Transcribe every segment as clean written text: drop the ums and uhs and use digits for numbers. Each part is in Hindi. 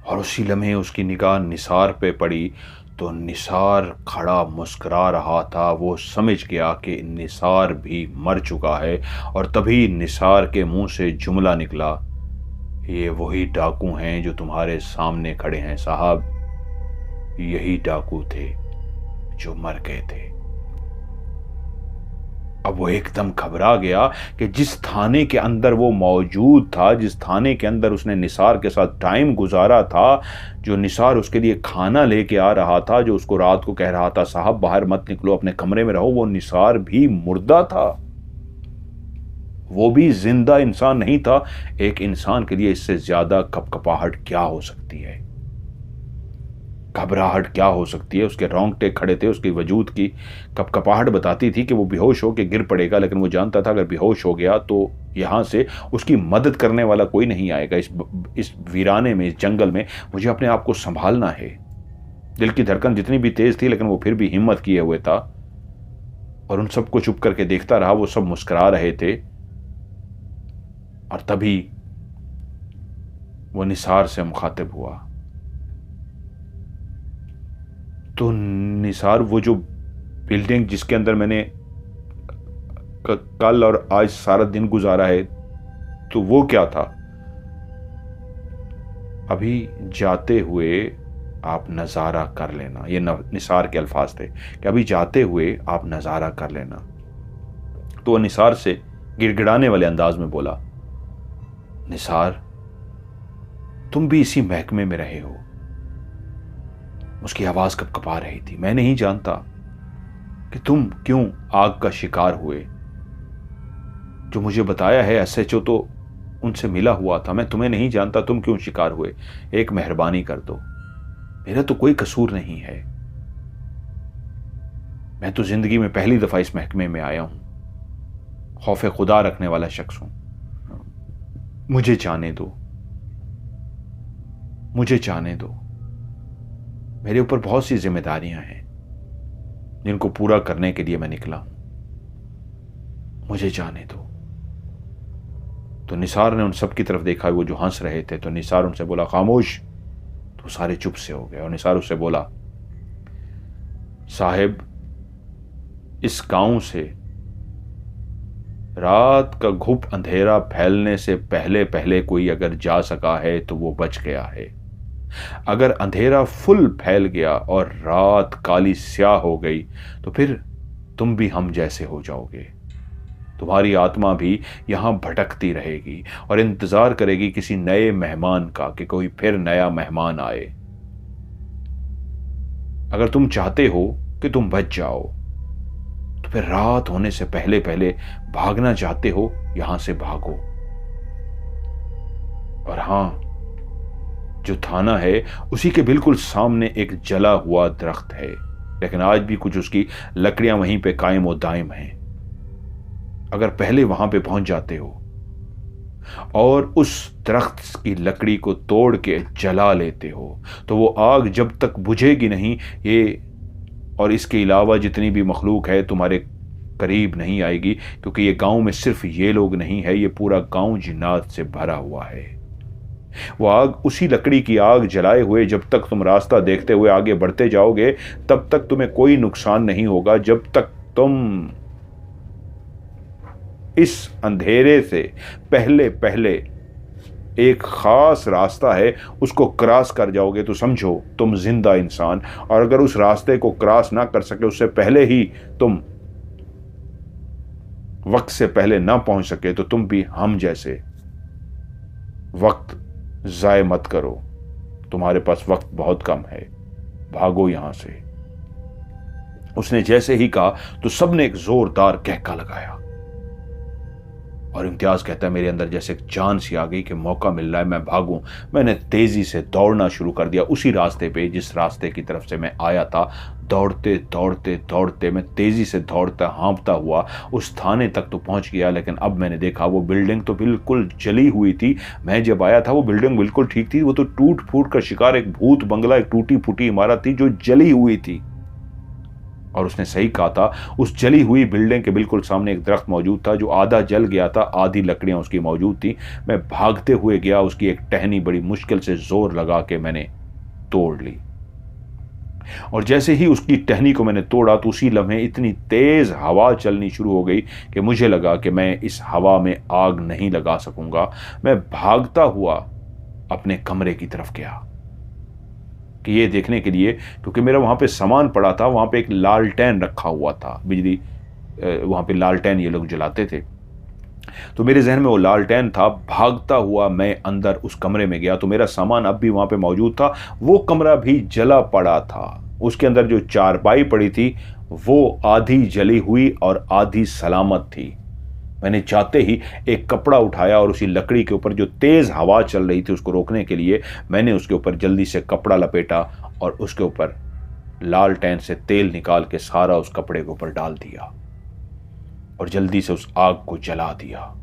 और उसी लम्हे उसकी निगाह निसार पे पड़ी तो निसार खड़ा मुस्कुरा रहा था। वो समझ गया कि निसार भी मर चुका है और तभी निसार के मुंह से जुमला निकला, ये वही डाकू हैं जो तुम्हारे सामने खड़े हैं साहब, यही डाकू थे जो मर गए थे। अब वो एकदम घबरा गया कि जिस थाने के अंदर वो मौजूद था, जिस थाने के अंदर उसने निसार के साथ टाइम गुजारा था, जो निसार उसके लिए खाना लेके आ रहा था, जो उसको रात को कह रहा था साहब बाहर मत निकलो अपने कमरे में रहो, वो निसार भी मुर्दा था। वो भी जिंदा इंसान नहीं था। एक इंसान के लिए इससे ज्यादा कपकपाहट क्या हो सकती है, घबराहट क्या हो सकती है। उसके रोंगटे खड़े थे, उसकी वजूद की कपकपाहट बताती थी कि वो बेहोश हो के गिर पड़ेगा, लेकिन वो जानता था अगर बेहोश हो गया तो यहां से उसकी मदद करने वाला कोई नहीं आएगा। इस वीराने में, इस जंगल में मुझे अपने आप को संभालना है। दिल की धड़कन जितनी भी तेज थी, लेकिन वो फिर भी हिम्मत किए हुए था और उन सबको चुप करके देखता रहा। वो सब मुस्कुरा रहे थे और तभी वो निसार से मुखातिब हुआ। तो निसार, वो जो बिल्डिंग जिसके अंदर मैंने कल और आज सारा दिन गुजारा है, तो वो क्या था? अभी जाते हुए आप नज़ारा कर लेना, ये निसार के अल्फाज थे कि अभी जाते हुए आप नज़ारा कर लेना। तो वो निसार से गिड़गिड़ाने वाले अंदाज में बोला, निसार तुम भी इसी महकमे में रहे हो। उसकी आवाज कपकपा रही थी। मैं नहीं जानता कि तुम क्यों आग का शिकार हुए। जो मुझे बताया है एसएचओ तो उनसे मिला हुआ था। मैं तुम्हें नहीं जानता तुम क्यों शिकार हुए। एक मेहरबानी कर दो, मेरा तो कोई कसूर नहीं है। मैं तो जिंदगी में पहली दफा इस महकमे में आया हूं, खौफे खुदा रखने वाला शख्स हूं। मुझे जाने दो, मुझे जाने दो। मेरे ऊपर बहुत सी जिम्मेदारियां हैं जिनको पूरा करने के लिए मैं निकला हूं। मुझे जाने दो। तो निसार ने उन सब की तरफ देखा, वो जो हंस रहे थे। तो निसार उनसे बोला, खामोश। तो सारे चुप से हो गए और निसार उससे बोला, साहिब इस गांव से रात का घुप अंधेरा फैलने से पहले पहले कोई अगर जा सका है तो वो बच गया है। अगर अंधेरा फुल फैल गया और रात काली स्याह हो गई तो फिर तुम भी हम जैसे हो जाओगे। तुम्हारी आत्मा भी यहां भटकती रहेगी और इंतजार करेगी किसी नए मेहमान का, कि कोई फिर नया मेहमान आए। अगर तुम चाहते हो कि तुम बच जाओ तो फिर रात होने से पहले पहले भागना चाहते हो, यहां से भागो। और हां, जो थाना है उसी के बिल्कुल सामने एक जला हुआ दरख्त है, लेकिन आज भी कुछ उसकी लकड़ियां वहीं पे कायम और दायम हैं। अगर पहले वहां पे पहुंच जाते हो और उस दरख्त की लकड़ी को तोड़ के जला लेते हो तो वो आग जब तक बुझेगी नहीं, ये और इसके अलावा जितनी भी मखलूक है तुम्हारे करीब नहीं आएगी, क्योंकि ये गांव में सिर्फ ये लोग नहीं है, ये पूरा गांव जिन्नात से भरा हुआ है। वो आग, उसी लकड़ी की आग जलाए हुए जब तक तुम रास्ता देखते हुए आगे बढ़ते जाओगे तब तक तुम्हें कोई नुकसान नहीं होगा, जब तक तुम इस अंधेरे से पहले पहले एक खास रास्ता है उसको क्रॉस कर जाओगे तो समझो तुम जिंदा इंसान। और अगर उस रास्ते को क्रॉस ना कर सके, उससे पहले ही तुम वक्त से पहले ना पहुंच सके, तो तुम भी हम जैसे। वक्त जाय मत करो, तुम्हारे पास वक्त बहुत कम है, भागो यहां से। उसने जैसे ही कहा तो सबने एक जोरदार कहका लगाया और इम्तियाज कहता है मेरे अंदर जैसे एक जान सी आ गई कि मौका मिल रहा है, मैं भागूं। मैंने तेजी से दौड़ना शुरू कर दिया उसी रास्ते पे जिस रास्ते की तरफ से मैं आया था। दौड़ते दौड़ते दौड़ते मैं तेजी से दौड़ता हाँफता हुआ उस थाने तक तो पहुंच गया, लेकिन अब मैंने देखा वो बिल्डिंग तो बिल्कुल जली हुई थी। मैं जब आया था वो बिल्डिंग बिल्कुल ठीक थी, वो तो टूट फूट का शिकार एक भूत बंगला, एक टूटी फूटी इमारत थी जो जली हुई थी। और उसने सही कहा था। उस जली हुई बिल्डिंग के बिल्कुल सामने एक दरख्त मौजूद था जो आधा जल गया था, आधी लकड़ियां उसकी मौजूद थी। मैं भागते हुए गया, उसकी एक टहनी बड़ी मुश्किल से जोर लगा के मैंने तोड़ ली। और जैसे ही उसकी टहनी को मैंने तोड़ा तो उसी लम्हे इतनी तेज हवा चलनी शुरू हो गई कि मुझे लगा कि मैं इस हवा में आग नहीं लगा सकूंगा। मैं भागता हुआ अपने कमरे की तरफ गया कि ये देखने के लिए, क्योंकि मेरा वहां पे सामान पड़ा था, वहां पे एक लालटेन रखा हुआ था, बिजली वहां पे लालटेन ये लोग जलाते थे, तो मेरे जहन में वो लालटेन था। भागता हुआ मैं अंदर उस कमरे में गया तो मेरा सामान अब भी वहां पे मौजूद था। वो कमरा भी जला पड़ा था। उसके अंदर जो चारपाई पड़ी थी वो आधी जली हुई और आधी सलामत थी। मैंने चाहते ही एक कपड़ा उठाया और उसी लकड़ी के ऊपर जो तेज हवा चल रही थी उसको रोकने के लिए मैंने उसके ऊपर जल्दी से कपड़ा लपेटा और उसके ऊपर लालटेन से तेल निकाल के सारा उस कपड़े के ऊपर डाल दिया और जल्दी से उस आग को जला दिया।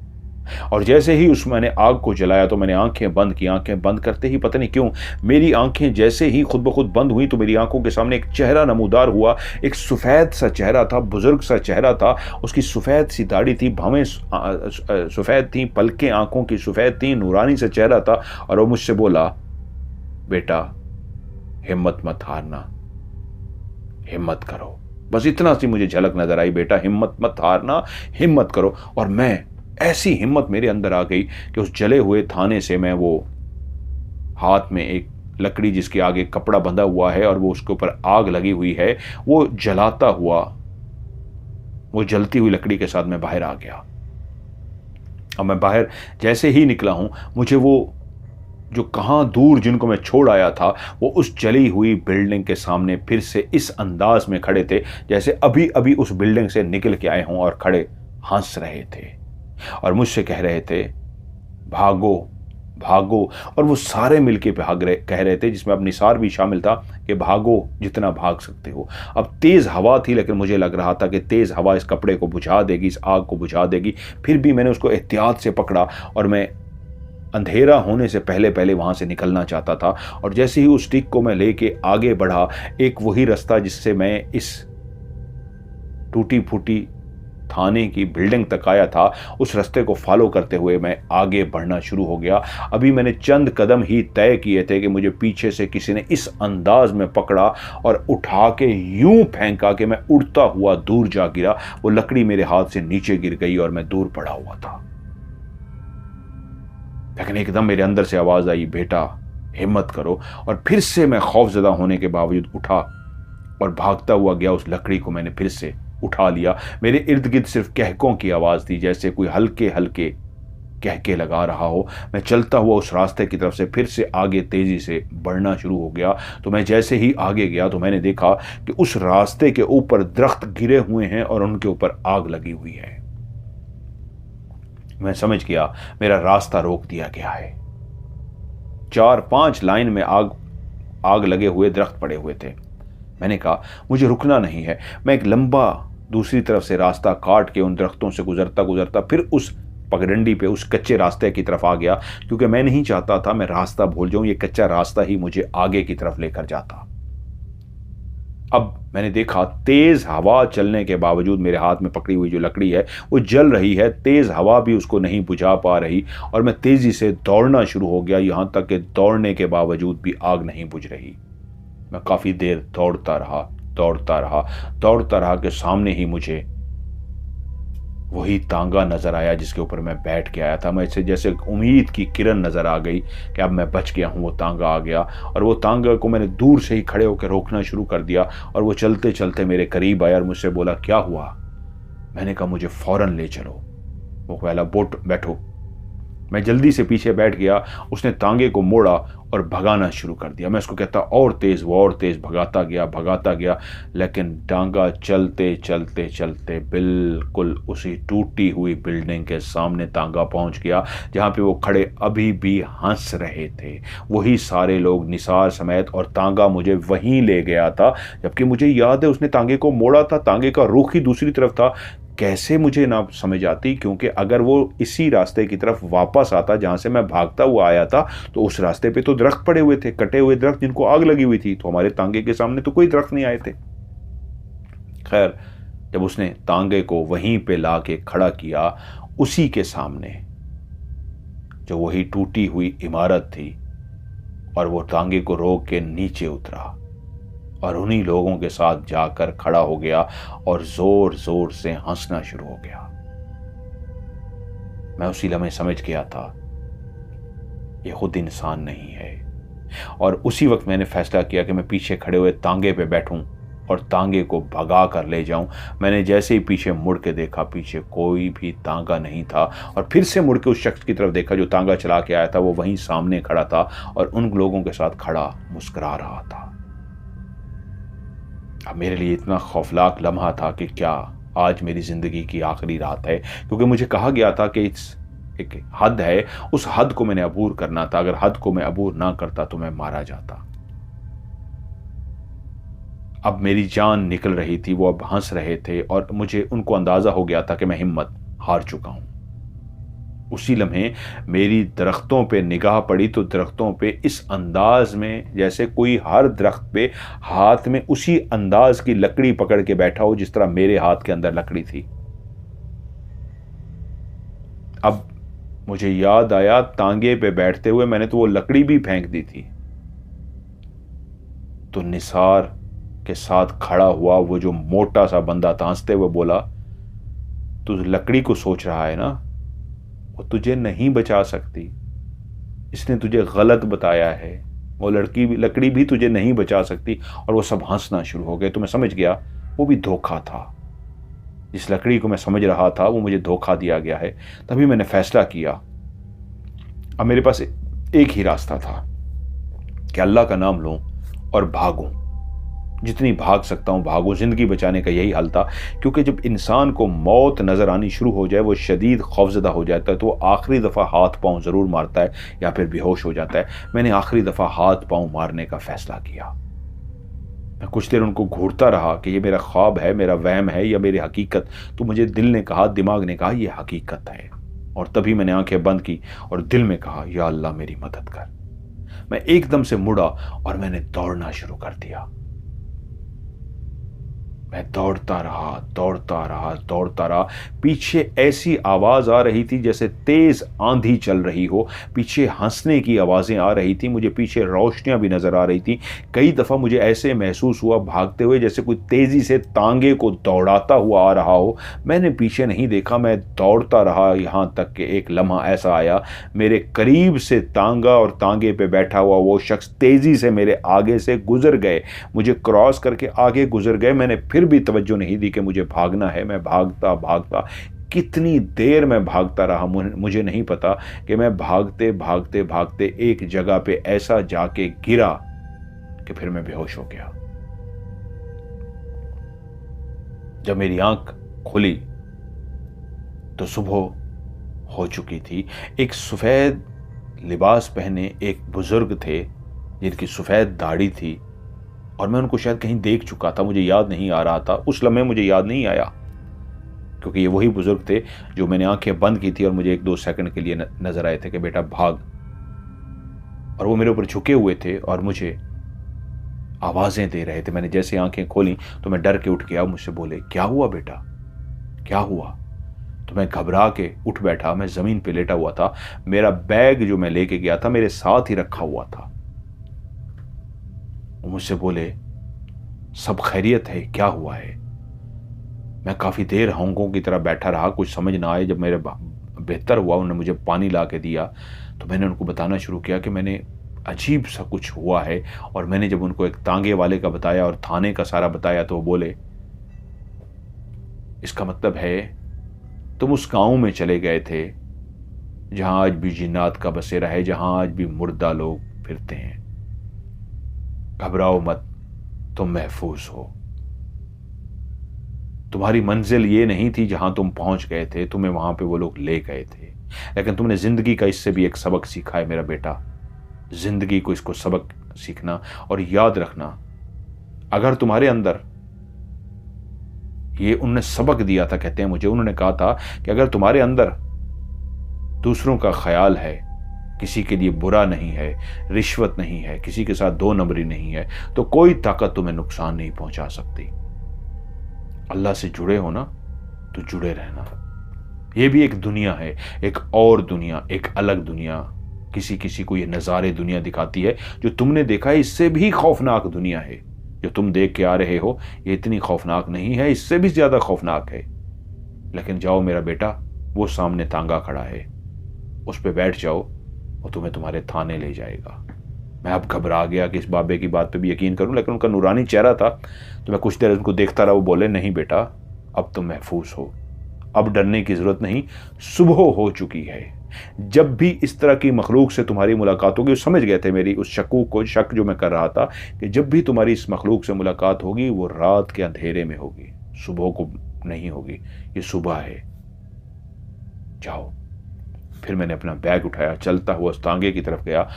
और जैसे ही मैंने आग को जलाया तो मैंने आंखें बंद की। आंखें बंद करते ही पता नहीं क्यों मेरी आंखें जैसे ही खुद ब खुद बंद हुई तो मेरी आंखों के सामने एक चेहरा नमूदार हुआ। एक सफ़ेद सा चेहरा था, बुजुर्ग सा चेहरा था। उसकी सफ़ेद सी दाढ़ी थी, भवें सफ़ेद थी, पलकें आंखों की सफ़ेद थी, नूरानी सा चेहरा था। और वो मुझसे बोला, बेटा हिम्मत मत हारना, हिम्मत करो। बस इतना सी मुझे झलक नजर आई, बेटा हिम्मत मत हारना, हिम्मत करो। और मैं ऐसी हिम्मत मेरे अंदर आ गई कि उस जले हुए थाने से मैं वो हाथ में एक लकड़ी जिसके आगे कपड़ा बंधा हुआ है और वो उसके ऊपर आग लगी हुई है, वो जलाता हुआ, वो जलती हुई लकड़ी के साथ मैं बाहर आ गया। अब मैं बाहर जैसे ही निकला हूं, मुझे वो जो कहां दूर जिनको मैं छोड़ आया था वो उस जली हुई बिल्डिंग के सामने फिर से इस अंदाज में खड़े थे जैसे अभी अभी उस बिल्डिंग से निकल के आए हों और खड़े हंस रहे थे और मुझसे कह रहे थे, भागो भागो। और वो सारे मिलके कह रहे थे, जिसमें अब निसार भी शामिल था, कि भागो जितना भाग सकते हो। अब तेज हवा थी लेकिन मुझे लग रहा था कि तेज हवा इस कपड़े को बुझा देगी, इस आग को बुझा देगी। फिर भी मैंने उसको एहतियात से पकड़ा और मैं अंधेरा होने से पहले पहले वहां से निकलना चाहता था। और जैसे ही उस स्टिक को मैं लेके आगे बढ़ा, एक वही रास्ता जिससे मैं इस टूटी फूटी थाने की बिल्डिंग तक आया था, उस रास्ते को फॉलो करते हुए मैं आगे बढ़ना शुरू हो गया। अभी मैंने चंद कदम ही तय किए थे कि मुझे पीछे से किसी ने इस अंदाज में पकड़ा और उठा के यूं फेंका कि मैं उड़ता हुआ दूर जा गिरा। वो लकड़ी मेरे हाथ से नीचे गिर गई और मैं दूर पड़ा हुआ था। लेकिन एकदम मेरे अंदर से आवाज आई, बेटा हिम्मत करो। और फिर से मैं खौफजदा होने के बावजूद उठा और भागता हुआ गया। उस लकड़ी को मैंने फिर से उठा लिया। मेरे इर्द गिर्द सिर्फ कहकों की आवाज थी, जैसे कोई हल्के हल्के कहके लगा रहा हो। मैं चलता हुआ उस रास्ते की तरफ से फिर से आगे तेजी से बढ़ना शुरू हो गया। तो मैं जैसे ही आगे गया तो मैंने देखा कि उस रास्ते के ऊपर दरख्त गिरे हुए हैं और उनके ऊपर आग लगी हुई है। मैं समझ गया मेरा रास्ता रोक दिया गया है। 4-5 लाइन में आग लगे हुए दरख्त पड़े हुए थे। मैंने कहा मुझे रुकना नहीं है। मैं एक लंबा दूसरी तरफ से रास्ता काट के उन दरख्तों से गुजरता गुजरता फिर उस पगडंडी पे, उस कच्चे रास्ते की तरफ आ गया, क्योंकि मैं नहीं चाहता था मैं रास्ता भूल जाऊं। ये कच्चा रास्ता ही मुझे आगे की तरफ लेकर जाता। अब मैंने देखा तेज हवा चलने के बावजूद मेरे हाथ में पकड़ी हुई जो लकड़ी है वो जल रही है। तेज हवा भी उसको नहीं बुझा पा रही और मैं तेजी से दौड़ना शुरू हो गया। यहां तक कि दौड़ने के बावजूद भी आग नहीं बुझ रही। मैं काफी देर दौड़ता रहा कि सामने ही मुझे वही तांगा नजर आया जिसके ऊपर मैं बैठ के आया था। मैं इसे जैसे उम्मीद की किरण नजर आ गई कि अब मैं बच गया हूं। वो तांगा आ गया और वो तांगा को मैंने दूर से ही खड़े होकर रोकना शुरू कर दिया और वो चलते चलते मेरे करीब आया और मुझसे बोला, क्या हुआ? मैंने कहा मुझे फौरन ले चलो। वो पहला बोट बैठो। मैं जल्दी से पीछे बैठ गया। उसने तांगे को मोड़ा और भगाना शुरू कर दिया। मैं उसको कहता और तेज, वो और तेज भगाता गया, लेकिन तांगा चलते चलते चलते बिल्कुल उसी टूटी हुई बिल्डिंग के सामने तांगा पहुंच गया जहां पे वो खड़े अभी भी हंस रहे थे। वही सारे लोग निसार समेत, और तांगा मुझे वहीं ले गया था। जबकि मुझे याद है उसने तांगे को मोड़ा था, तांगे का रुख ही दूसरी तरफ था। कैसे मुझे ना समझ आती, क्योंकि अगर वो इसी रास्ते की तरफ वापस आता जहां से मैं भागता हुआ आया था तो उस रास्ते पे तो दरख्त पड़े हुए थे, कटे हुए दरख्त जिनको आग लगी हुई थी, तो हमारे तांगे के सामने तो कोई दरख्त नहीं आए थे। खैर, जब उसने तांगे को वहीं पे ला के खड़ा किया, उसी के सामने जो वही टूटी हुई इमारत थी, और वो तांगे को रोक के नीचे उतरा और उन्हीं लोगों के साथ जाकर खड़ा हो गया और जोर जोर से हंसना शुरू हो गया। मैं उसी लम्हे समझ गया था ये खुद इंसान नहीं है, और उसी वक्त मैंने फैसला किया कि मैं पीछे खड़े हुए तांगे पे बैठूं और तांगे को भगा कर ले जाऊं। मैंने जैसे ही पीछे मुड़ के देखा, पीछे कोई भी तांगा नहीं था, और फिर से मुड़ के उस शख्स की तरफ देखा जो तांगा चला के आया था। वो वहीं सामने खड़ा था और उन लोगों के साथ खड़ा मुस्कुरा रहा था। अब मेरे लिए इतना खौफनाक लम्हा था कि क्या आज मेरी जिंदगी की आखिरी रात है, क्योंकि मुझे कहा गया था कि एक हद है, उस हद को मैंने अबूर करना था। अगर हद को मैं अबूर ना करता तो मैं मारा जाता। अब मेरी जान निकल रही थी, वो अब हंस रहे थे और मुझे उनको अंदाजा हो गया था कि मैं हिम्मत हार चुका हूं। उसी लम्हे मेरी दरख्तों पे निगाह पड़ी तो दरख्तों पे इस अंदाज में जैसे कोई हर दरख्त पे हाथ में उसी अंदाज की लकड़ी पकड़ के बैठा हो जिस तरह मेरे हाथ के अंदर लकड़ी थी। अब मुझे याद आया, तांगे पे बैठते हुए मैंने तो वो लकड़ी भी फेंक दी थी। तो निसार के साथ खड़ा हुआ वो जो मोटा सा बंदा था हंसते हुए बोला, तू लकड़ी को सोच रहा है ना, वो तुझे नहीं बचा सकती, इसने तुझे गलत बताया है, वो लकड़ी भी तुझे नहीं बचा सकती। और वो सब हंसना शुरू हो गए। तो मैं समझ गया वो भी धोखा था। जिस लकड़ी को मैं समझ रहा था वो मुझे धोखा दिया गया है। तभी मैंने फैसला किया, अब मेरे पास एक ही रास्ता था कि अल्लाह का नाम लूं और भागूं, जितनी भाग सकता हूं भागूं। जिंदगी बचाने का यही हल था, क्योंकि जब इंसान को मौत नजर आनी शुरू हो जाए, वो शदीद खौफजदा हो जाता है, तो वो आखिरी दफ़ा हाथ पांव ज़रूर मारता है या फिर बेहोश हो जाता है। मैंने आखिरी दफ़ा हाथ पांव मारने का फैसला किया। मैं कुछ देर उनको घूरता रहा कि ये मेरा ख्वाब है, मेरा वहम है या मेरी हकीकत। तो मुझे दिल ने कहा, दिमाग ने कहा ये हकीकत है। और तभी मैंने आंखें बंद की और दिल में कहा, या अल्लाह मेरी मदद कर। मैं एकदम से मुड़ा और मैंने दौड़ना शुरू कर दिया। मैं दौड़ता रहा। पीछे ऐसी आवाज आ रही थी जैसे तेज आंधी चल रही हो। पीछे हंसने की आवाजें आ रही थी, मुझे पीछे रोशनियां भी नजर आ रही थी। कई दफा मुझे ऐसे महसूस हुआ भागते हुए जैसे कोई तेजी से तांगे को दौड़ाता हुआ आ रहा हो। मैंने पीछे नहीं देखा, मैं दौड़ता रहा, यहां तक कि एक लम्हा ऐसा आया, मेरे करीब से तांगा और तांगे पे बैठा हुआ वो शख्स तेजी से मेरे आगे से गुजर गए, मुझे क्रॉस करके आगे गुजर गए। मैंने फिर भी तवज्जो नहीं दी कि मुझे भागना है। मैं भागता कितनी देर मैं भागता रहा मुझे नहीं पता, कि मैं भागते एक जगह पे ऐसा जाके गिरा कि फिर मैं बेहोश हो गया। जब मेरी आंख खुली तो सुबह हो चुकी थी। एक सफेद लिबास पहने एक बुजुर्ग थे जिनकी सफेद दाढ़ी थी, और मैं उनको शायद कहीं देख चुका था, मुझे याद नहीं आ रहा था। उस लम्हे मुझे याद नहीं आया, क्योंकि ये वही बुजुर्ग थे जो मैंने आंखें बंद की थी और मुझे 1-2 सेकंड के लिए नजर आए थे कि बेटा भाग। और वो मेरे ऊपर झुके हुए थे और मुझे आवाजें दे रहे थे। मैंने जैसे आंखें खोली तो मैं डर के उठ गया। मुझसे बोले, क्या हुआ बेटा, क्या हुआ? तो मैं घबरा के उठ बैठा। मैं जमीन पे लेटा हुआ था, मेरा बैग जो मैं लेके गया था मेरे साथ ही रखा हुआ था। वो मुझसे बोले, सब खैरियत है, क्या हुआ है? मैं काफी देर हांगकांग की तरह बैठा रहा, कुछ समझ ना आए। जब मेरे बेहतर हुआ, उन्होंने मुझे पानी ला के दिया, तो मैंने उनको बताना शुरू किया कि मैंने अजीब सा कुछ हुआ है। और मैंने जब उनको एक तांगे वाले का बताया और थाने का सारा बताया, तो वो बोले, इसका मतलब है तुम उस गांव में चले गए थे जहां आज भी जिन्नात का बसेरा है, जहां आज भी मुर्दा लोग फिरते हैं। घबराओ मत, तुम महफूज हो। तुम्हारी मंजिल ये नहीं थी जहां तुम पहुंच गए थे, तुम्हें वहां पे वो लोग ले गए थे, लेकिन तुमने जिंदगी का इससे भी एक सबक सीखा है मेरा बेटा। जिंदगी को इसको सबक सीखना और याद रखना। अगर तुम्हारे अंदर ये उन्होंने सबक दिया था, कहते हैं मुझे, उन्होंने कहा था कि अगर तुम्हारे अंदर दूसरों का ख्याल है, किसी के लिए बुरा नहीं है, रिश्वत नहीं है, किसी के साथ 2 नंबरी नहीं है, तो कोई ताकत तुम्हें नुकसान नहीं पहुंचा सकती। अल्लाह से जुड़े हो ना तो जुड़े रहना। ये भी एक दुनिया है, एक और दुनिया, एक अलग दुनिया। किसी किसी को ये नज़ारे दुनिया दिखाती है, जो तुमने देखा है इससे भी खौफनाक दुनिया है। जो तुम देख के आ रहे हो ये इतनी खौफनाक नहीं है, इससे भी ज्यादा खौफनाक है। लेकिन जाओ मेरा बेटा, वो सामने तांगा खड़ा है, उस पर बैठ जाओ और तुम्हें तुम्हारे थाने ले जाएगा। मैं अब घबरा गया कि इस बाबे की बात पे भी यकीन करूं, लेकिन उनका नूरानी चेहरा था तो मैं कुछ देर उनको देखता रहा। वो बोले, नहीं बेटा, अब तुम महफूज हो, अब डरने की जरूरत नहीं, सुबह हो चुकी है। जब भी इस तरह की मखलूक से तुम्हारी मुलाकात होगी, समझ गए थे मेरी उस शकूक को, शक जो मैं कर रहा था कि जब भी तुम्हारी इस मखलूक से मुलाकात होगी वो रात के अंधेरे में होगी, सुबह को नहीं होगी। ये सुबह है, जाओ। फिर मैंने अपना बैग उठाया, चलता हुआ उस तांगे की तरफ गया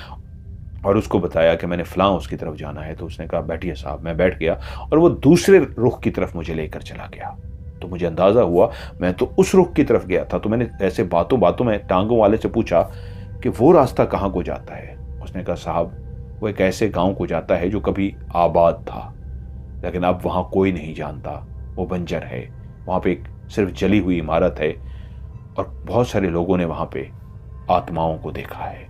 और उसको बताया कि मैंने फलां उसकी तरफ जाना है। तो उसने कहा, बैठिए साहब। मैं बैठ गया और वो दूसरे रुख की तरफ मुझे लेकर चला गया। तो मुझे अंदाजा हुआ मैं तो उस रुख की तरफ गया था। तो मैंने ऐसे बातों बातों में टांगों वाले से पूछा कि वो रास्ता कहाँ को जाता है। उसने कहा, साहब वो एक ऐसे गांव को जाता है जो कभी आबाद था, लेकिन अब वहां कोई नहीं जानता, वो बंजर है। वहां पे एक सिर्फ जली हुई इमारत है और बहुत सारे लोगों ने वहां पे आत्माओं को देखा है,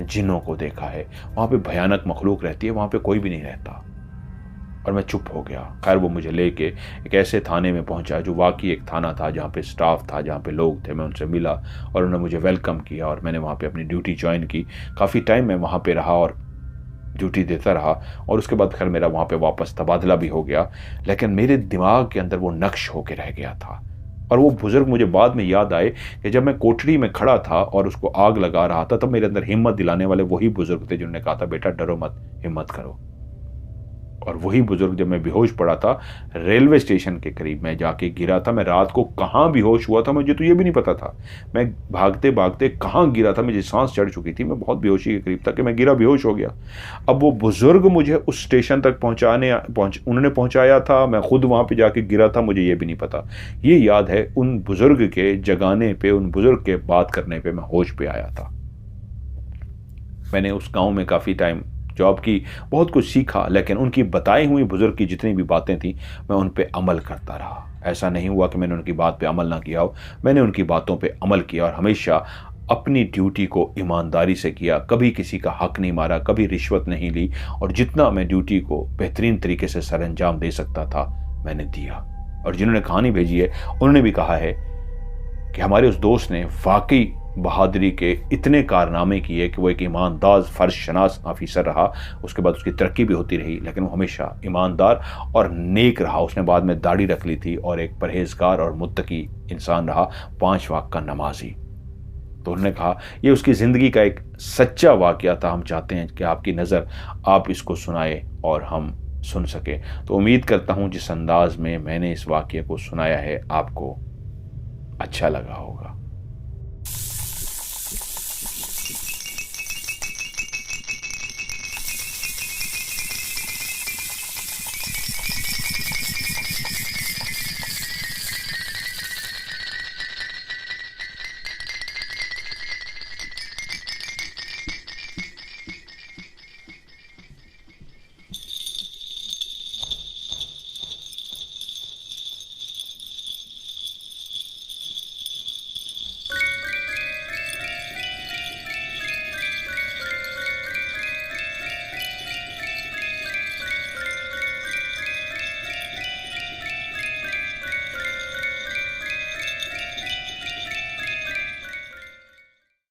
जिन्नों को देखा है। वहां पे भयानक मखलूक रहती है, वहां पे कोई भी नहीं रहता। और मैं चुप हो गया। खैर वो मुझे लेके एक ऐसे थाने में पहुंचा जो वाकई एक थाना था, जहाँ पे स्टाफ था, जहाँ पे लोग थे। मैं उनसे मिला और उन्होंने मुझे वेलकम किया और मैंने वहाँ पे अपनी ड्यूटी ज्वाइन की। काफ़ी टाइम मैं वहाँ पे रहा और ड्यूटी देता रहा और उसके बाद खैर मेरा वहाँ पे वापस तबादला भी हो गया। लेकिन मेरे दिमाग के अंदर वो नक्श होके रह गया था। और वो बुजुर्ग मुझे बाद में याद आए कि जब मैं कोठरी में खड़ा था और उसको आग लगा रहा था, तब मेरे अंदर हिम्मत दिलाने वाले वही बुजुर्ग थे जिन्होंने कहा था, बेटा डरो मत, हिम्मत करो। और वही बुजुर्ग जब मैं बेहोश पड़ा था रेलवे स्टेशन के करीब, मैं जाके गिरा था। मैं रात को कहाँ बेहोश हुआ था मुझे तो ये भी नहीं पता था। मैं भागते भागते कहाँ गिरा था, मुझे सांस चढ़ चुकी थी, मैं बहुत बेहोशी के करीब था कि मैं गिरा, बेहोश हो गया। अब वो बुजुर्ग मुझे उस स्टेशन तक उन्होंने पहुंचाया था, मैं खुद वहाँ पे जाके गिरा था, मुझे ये भी नहीं पता। ये याद है उन बुजुर्ग के जगाने पे, उन बुजुर्ग के बात करने पे मैं होश पे आया था। मैंने उस गाँव में काफ़ी टाइम जॉब की, बहुत कुछ सीखा, लेकिन उनकी बताई हुई बुजुर्ग की जितनी भी बातें थी मैं उन पे अमल करता रहा। ऐसा नहीं हुआ कि मैंने उनकी बात पे अमल ना किया हो, मैंने उनकी बातों पे अमल किया और हमेशा अपनी ड्यूटी को ईमानदारी से किया। कभी किसी का हक नहीं मारा, कभी रिश्वत नहीं ली और जितना मैं ड्यूटी को बेहतरीन तरीके से सरअंजाम दे सकता था मैंने दिया। और जिन्होंने कहानी भेजी है उन्होंने भी कहा है कि हमारे उस दोस्त ने वाकई बहादुरी के इतने कारनामे किए कि वो एक ईमानदार फर्ज शनास ऑफिसर रहा। उसके बाद उसकी तरक्की भी होती रही, लेकिन वो हमेशा ईमानदार और नेक रहा। उसने बाद में दाढ़ी रख ली थी और एक परहेजगार और मुत्तकी इंसान रहा, 5 वक्त का नमाजी। तो उन्होंने कहा ये उसकी ज़िंदगी का एक सच्चा वाक़या था। हम चाहते हैं कि आपकी नज़र आप इसको सुनाए और हम सुन सके। तो उम्मीद करता हूँ जिस अंदाज में मैंने इस वाक़ये को सुनाया है आपको अच्छा लगा होगा।